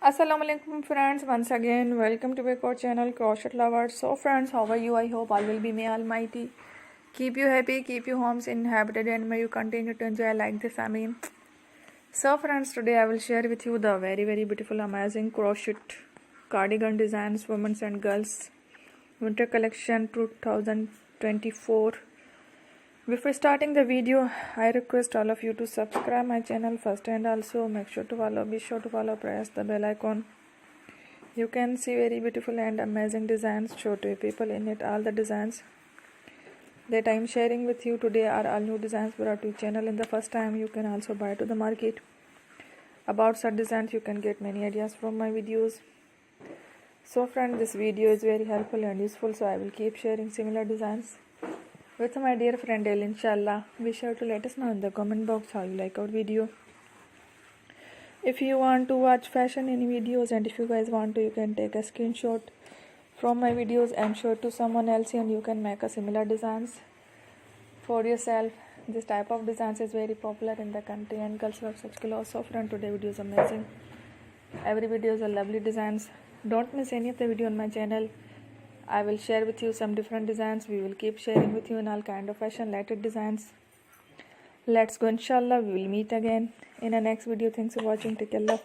Assalamualaikum friends, once again welcome to our channel Crochet Lovers. So friends, how are you? I hope all will be may almighty keep you happy, keep your homes inhabited, and may you continue to enjoy like this. So friends, today I will share with you the very beautiful amazing crochet cardigan designs, women's and girls winter collection 2024. Before starting the video, I request all of you to subscribe my channel first, and also be sure to follow, press the bell icon. You can see very beautiful and amazing designs show to people in it. All the designs that I am sharing with you today are all new designs brought to channel in the first time. You can also buy to the market. About such designs, you can get many ideas from my videos. So friend, this video is very helpful and useful, so I will keep sharing similar designs with my dear friend El, inshallah. Be sure to let us know in the comment box how you like our video. If you want to watch fashion in videos, and if you guys want to, you can take a screenshot from my videos and show it to someone else, and you can make a similar designs for yourself. This type of designs is very popular in the country and girls love such clothes. So friend, today video is amazing. Every video is a lovely designs. Don't miss any of the video on my channel. I will share with you some different designs. We will keep sharing with you in all kind of fashion related designs. Let's go, inshallah. We will meet again in the next video. Thanks for watching. Take care.